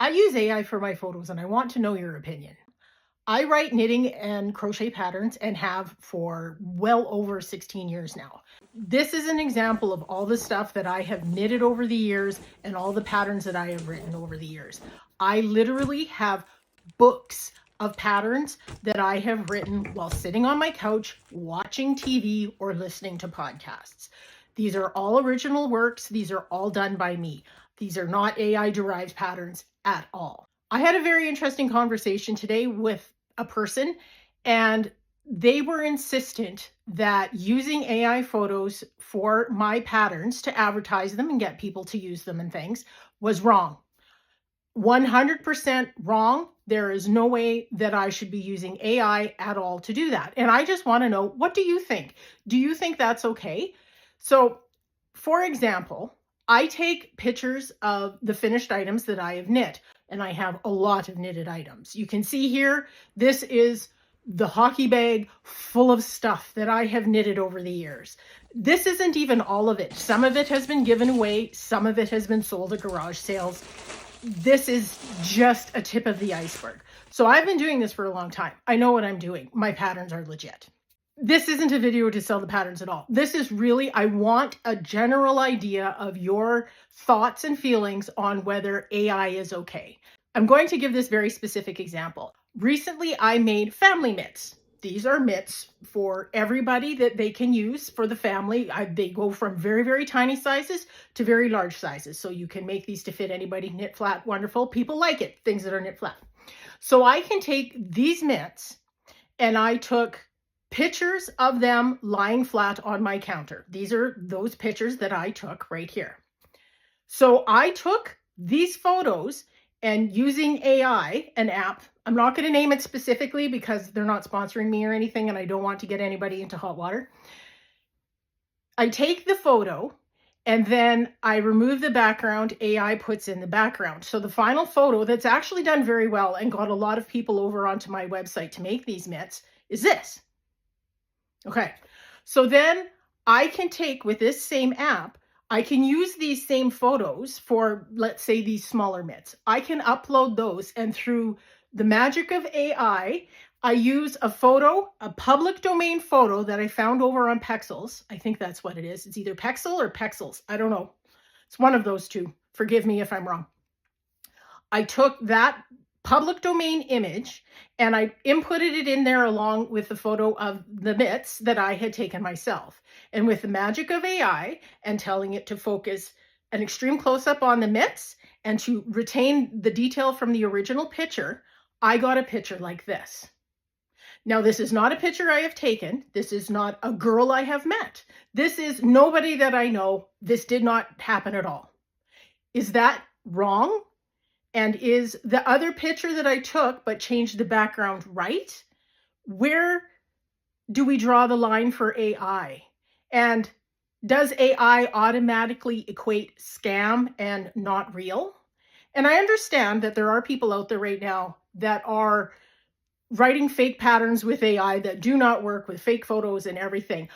I use AI for my photos and I want to know your opinion. I write knitting and crochet patterns and have for well over 16 years now. This is an example of all the stuff that I have knitted over the years and all the patterns that I have written over the years. I literally have books of patterns that I have written while sitting on my couch, watching TV or listening to podcasts. These are all original works. These are all done by me. These are not AI-derived patterns at all. I had a very interesting conversation today with a person, and they were insistent that using AI photos for my patterns to advertise them and get people to use them and things was wrong. 100% wrong. There is no way that I should be using AI at all to do that. And I just want to know, what do you think? Do you think that's okay? So, for example, I take pictures of the finished items that I have knit, and I have a lot of knitted items. You can see here, this is the hockey bag full of stuff that I have knitted over the years. This isn't even all of it. Some of it has been given away. Some of it has been sold at garage sales. This is just a tip of the iceberg. So I've been doing this for a long time. I know what I'm doing. My patterns are legit. This isn't a video to sell the patterns at all. This is really, I want a general idea of your thoughts and feelings on whether AI is okay. I'm going to give this very specific example. Recently, I made family mitts. These are mitts for everybody that they can use for the family. They go from very, very tiny sizes to very large sizes. So you can make these to fit anybody. Knit flat, wonderful. People like it, things that are knit flat. So I can take these mitts, and I took pictures of them lying flat on my counter. These are those pictures that I took right here. So I took these photos, and using AI, an app, I'm not going to name it specifically because they're not sponsoring me or anything, and I don't want to get anybody into hot water. I take the photo, and then I remove the background. AI puts in the background. So the final photo that's actually done very well and got a lot of people over onto my website to make these mitts is this. Okay, so then I can take, with this same app, I can use these same photos for, let's say, these smaller mitts. I can upload those, and through the magic of AI, I use a photo, a public domain photo that I found over on Pexels. I think that's what it is. It's either Pexel or Pexels. I don't know. It's one of those two. Forgive me if I'm wrong. I took that public domain image and I inputted it in there along with the photo of the mitts that I had taken myself. And with the magic of AI and telling it to focus an extreme close-up on the mitts and to retain the detail from the original picture, I got a picture like this. Now, this is not a picture I have taken. This is not a girl I have met. This is nobody that I know. This did not happen at all. Is that wrong? And is the other picture that I took but changed the background right? Where do we draw the line for AI? And does AI automatically equate scam and not real? And I understand that there are people out there right now that are writing fake patterns with AI that do not work, with fake photos and everything.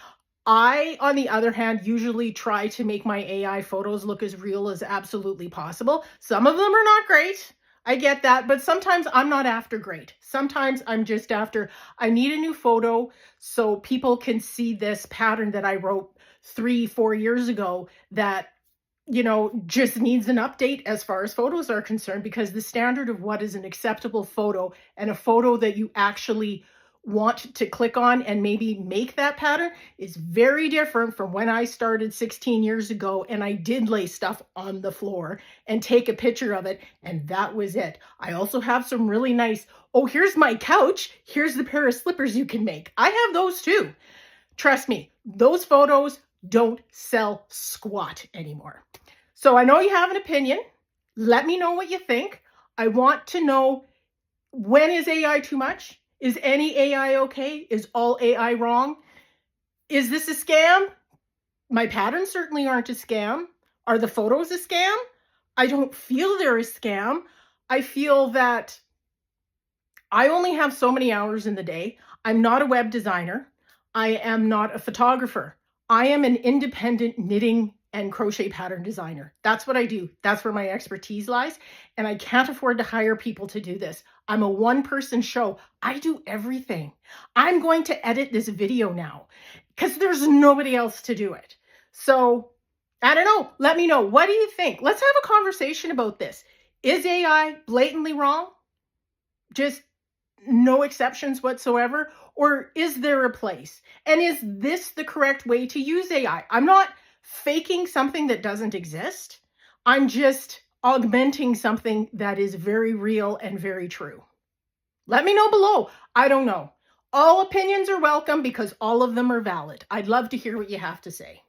I, on the other hand, usually try to make my AI photos look as real as absolutely possible. Some of them are not great. I get that, but sometimes I'm not after great. Sometimes I'm just after, I need a new photo so people can see this pattern that I wrote 3-4 years ago that, you know, just needs an update as far as photos are concerned, because the standard of what is an acceptable photo and a photo that you actually want to click on and maybe make that pattern is very different from when I started 16 years ago and I did lay stuff on the floor and take a picture of it, and that was it. I also have some really nice, oh, here's my couch, here's the pair of slippers you can make. I have those too. Trust me, those photos don't sell squat anymore. So I know you have an opinion. Let me know what you think. I want to know, when is AI too much? Is any AI okay? Is all AI wrong? Is this a scam? My patterns certainly aren't a scam. Are the photos a scam? I don't feel they're a scam. I feel that I only have so many hours in the day. I'm not a web designer. I am not a photographer. I am an independent knitting and crochet pattern designer. That's what I do. That's where my expertise lies. And I can't afford to hire people to do this. I'm a one-person show. I do everything. I'm going to edit this video now because there's nobody else to do it. So I don't know. Let me know. What do you think? Let's have a conversation about this. Is AI blatantly wrong? Just no exceptions whatsoever? Or is there a place? And is this the correct way to use AI? I'm not faking something that doesn't exist. I'm just augmenting something that is very real and very true. Let me know below. I don't know. All opinions are welcome because all of them are valid. I'd love to hear what you have to say.